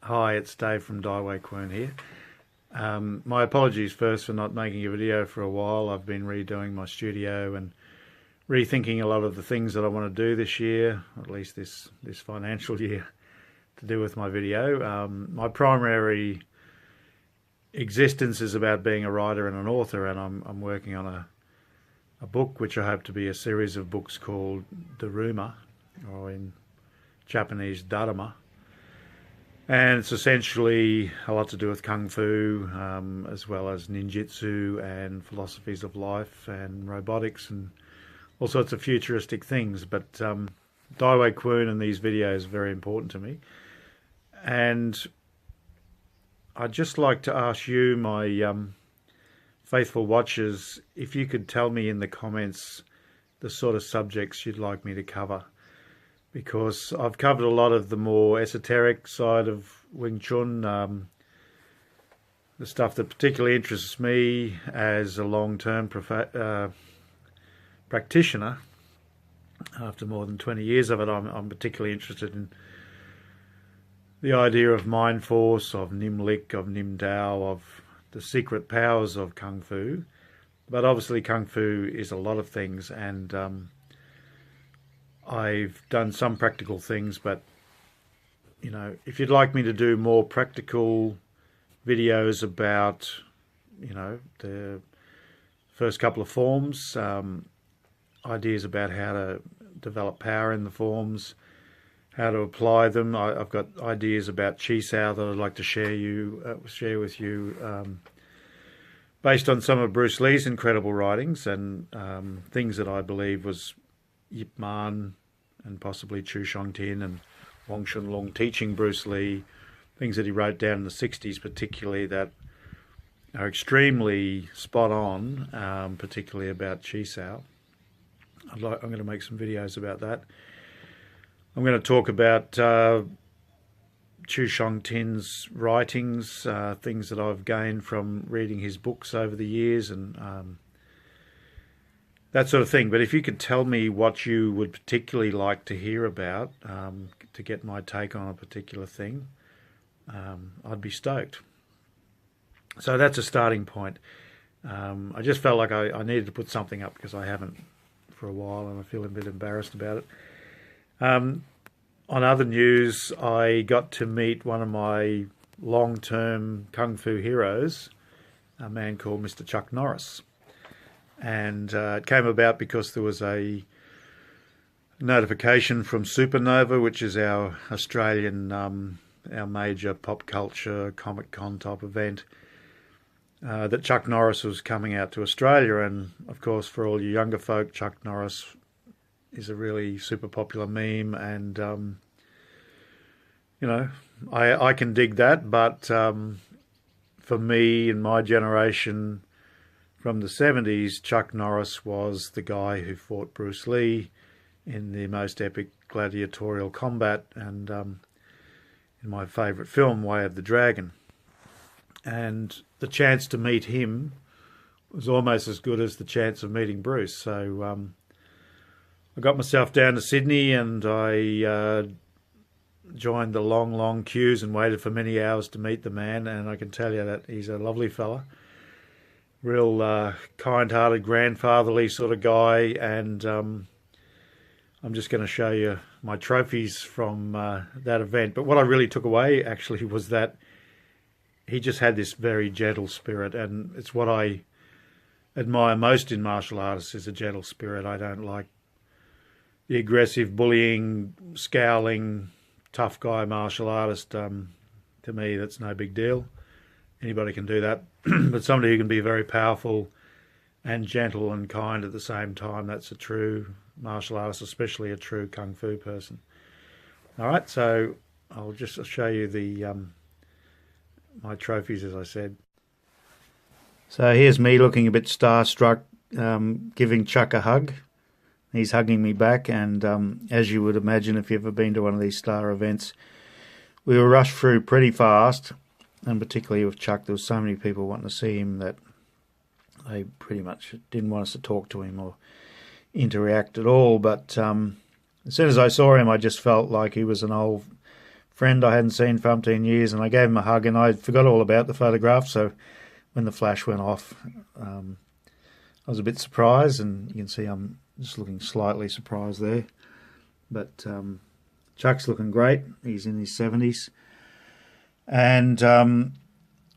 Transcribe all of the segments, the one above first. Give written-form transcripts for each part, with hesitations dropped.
Hi, it's Dave from Wing Chun here. My apologies first for not making a video for a while. I've been redoing my studio and rethinking a lot of the things that I want to do this year, or at least this financial year, to do with my video. My primary existence is about being a writer and an author, and I'm working on a book which I hope to be a series of books called Daruma, or in Japanese Daruma. And it's essentially a lot to do with Kung Fu, as well as ninjutsu and philosophies of life and robotics and all sorts of futuristic things. But Wing Chun and these videos are very important to me. And I'd just like to ask you, my faithful watchers, if you could tell me in the comments the sort of subjects you'd like me to cover. Because I've covered a lot of the more esoteric side of Wing Chun, the stuff that particularly interests me as a long-term practitioner. After more than 20 years of it, I'm particularly interested in the idea of mind force, of Nim Lik, of Nim Dao, of the secret powers of Kung Fu. But obviously Kung Fu is a lot of things, and I've done some practical things, but you know, if you'd like me to do more practical videos about, you know, the first couple of forms, ideas about how to develop power in the forms, how to apply them. I've got ideas about Ciao that I'd like to share with you, based on some of Bruce Lee's incredible writings and things that I believe was Yip Man and possibly Chu Tin and Wong Shun Lung teaching Bruce Lee, things that he wrote down in the 60s particularly that are extremely spot on, particularly about Ciao. I'm going to make some videos about that. I'm going to talk about Chu Tin's writings, things that I've gained from reading his books over the years, and that sort of thing. But if you could tell me what you would particularly like to hear about, to get my take on a particular thing, I'd be stoked. So that's a starting point. I just felt like I needed to put something up because I haven't for a while, and I feel a bit embarrassed about it. On other news, I got to meet one of my long-term Kung Fu heroes, a man called Mr. Chuck Norris. And it came about because there was a notification from Supanova, which is our Australian, our major pop culture Comic-Con type event, that Chuck Norris was coming out to Australia. And of course, for all you younger folk, Chuck Norris is a really super popular meme, and you know, I can dig that, but for me in my generation from the 70s, Chuck Norris was the guy who fought Bruce Lee in the most epic gladiatorial combat, and in my favourite film, Way of the Dragon. And the chance to meet him was almost as good as the chance of meeting Bruce. So I got myself down to Sydney, and I joined the long queues and waited for many hours to meet the man, and I can tell you that he's a lovely fella. Real kind-hearted, grandfatherly sort of guy, and I'm just going to show you my trophies from that event. But what I really took away, actually, was that he just had this very gentle spirit, and it's what I admire most in martial artists, is a gentle spirit. I don't like the aggressive, bullying, scowling, tough guy martial artist. To me, that's no big deal. Anybody can do that. But somebody who can be very powerful and gentle and kind at the same time, that's a true martial artist, especially a true Kung Fu person. All right, so I'll just show you the my trophies, as I said. So here's me looking a bit starstruck, giving Chuck a hug. He's hugging me back, and as you would imagine if you've ever been to one of these star events, we were rushed through pretty fast. And particularly with Chuck, there was so many people wanting to see him that they pretty much didn't want us to talk to him or interact at all. But as soon as I saw him, I just felt like he was an old friend I hadn't seen for umpteen years, and I gave him a hug, and I forgot all about the photograph. So when the flash went off, I was a bit surprised, and you can see I'm just looking slightly surprised there. But Chuck's looking great. He's in his 70s. And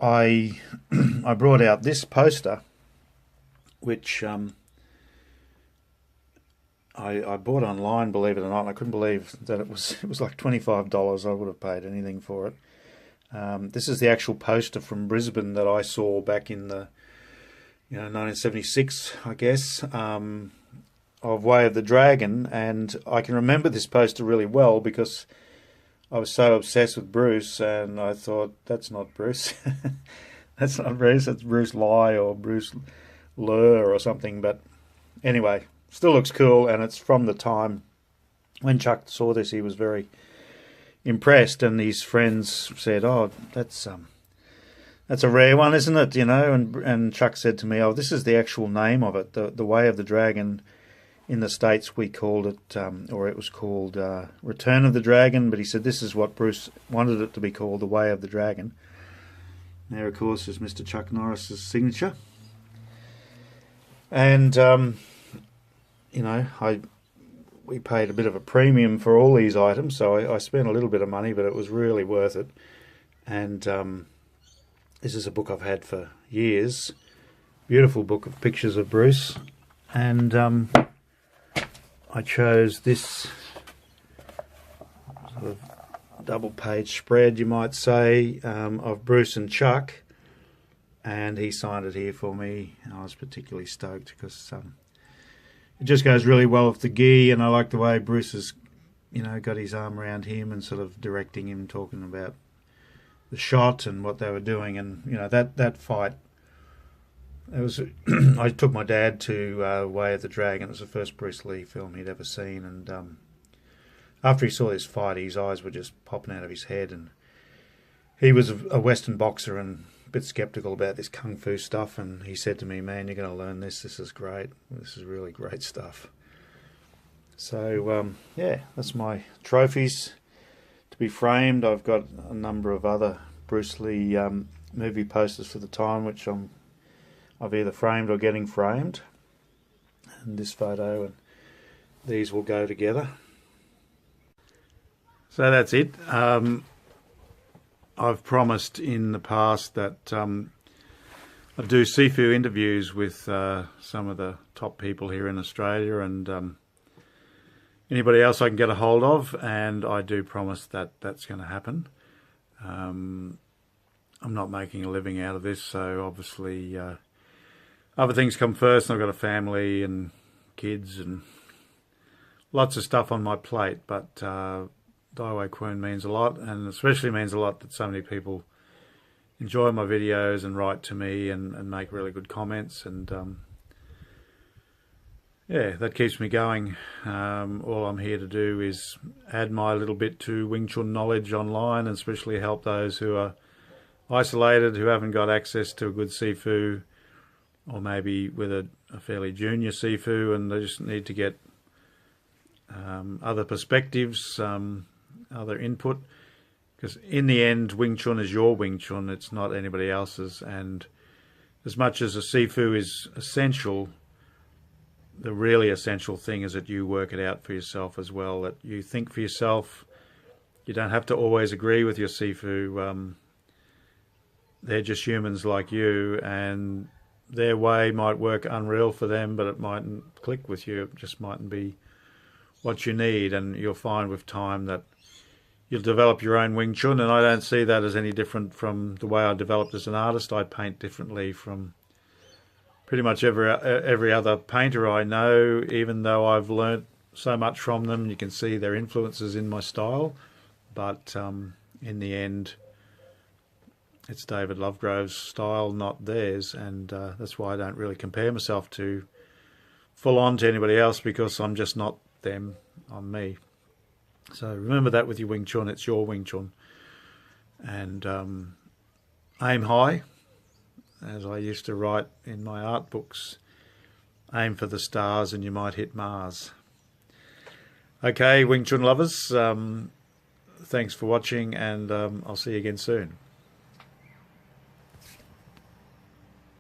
I brought out this poster, which I bought online, believe it or not, and I couldn't believe that it was like $25. I would have paid anything for it. This is the actual poster from Brisbane that I saw back in the 1976, I guess, of Way of the Dragon, and I can remember this poster really well because I was so obsessed with Bruce, and I thought, that's not Bruce. That's not Bruce, that's Bruce Lee or Bruce Lur or something. But anyway, still looks cool, and it's from the time when Chuck saw this. He was very impressed, and his friends said, "Oh, that's a rare one, isn't it?" And Chuck said to me, "Oh, this is the actual name of it, the Way of the Dragon." In the States, we called it, or it was called Return of the Dragon, but he said this is what Bruce wanted it to be called, the Way of the Dragon. There, of course, is Mr. Chuck Norris's signature. And, we paid a bit of a premium for all these items, so I spent a little bit of money, but it was really worth it. And this is a book I've had for years. Beautiful book of pictures of Bruce. And I chose this sort of double-page spread, you might say, of Bruce and Chuck, and he signed it here for me. I was particularly stoked because it just goes really well with the gi, and I like the way Bruce has, got his arm around him and sort of directing him, talking about the shot and what they were doing, and that fight. It was. I took my dad to Way of the Dragon. It was the first Bruce Lee film he'd ever seen, and after he saw this fight, his eyes were just popping out of his head. And he was a Western boxer and a bit sceptical about this kung fu stuff. And he said to me, "Man, you're going to learn this. This is great. This is really great stuff." So yeah, that's my trophies to be framed. I've got a number of other Bruce Lee movie posters for the time, which I've either framed or getting framed, and this photo and these will go together. So that's it. I've promised in the past that I do Sifu interviews with some of the top people here in Australia, and anybody else I can get a hold of, and I do promise that that's going to happen. I'm not making a living out of this, so obviously other things come first. I've got a family and kids and lots of stuff on my plate, but Daiwei Kwun means a lot, and especially means a lot that so many people enjoy my videos and write to me and make really good comments, and yeah, that keeps me going. All I'm here to do is add my little bit to Wing Chun knowledge online, and especially help those who are isolated, who haven't got access to a good Sifu, or maybe with a fairly junior Sifu, and they just need to get other perspectives, other input. Because in the end, Wing Chun is your Wing Chun, it's not anybody else's. And as much as a Sifu is essential, the really essential thing is that you work it out for yourself as well, that you think for yourself. You don't have to always agree with your Sifu. They're just humans like you, and their way might work unreal for them, but it mightn't click with you. It just mightn't be what you need, and you'll find with time that you'll develop your own Wing Chun, and I don't see that as any different from the way I developed as an artist. I paint differently from pretty much every other painter I know, even though I've learnt so much from them. You can see their influences in my style, but in the end, it's David Lovegrove's style, not theirs, and that's why I don't really compare myself to full on to anybody else, because I'm just not them, I'm me. So remember that with your Wing Chun, it's your Wing Chun. And aim high, as I used to write in my art books. Aim for the stars and you might hit Mars. Okay, Wing Chun lovers, thanks for watching, and I'll see you again soon.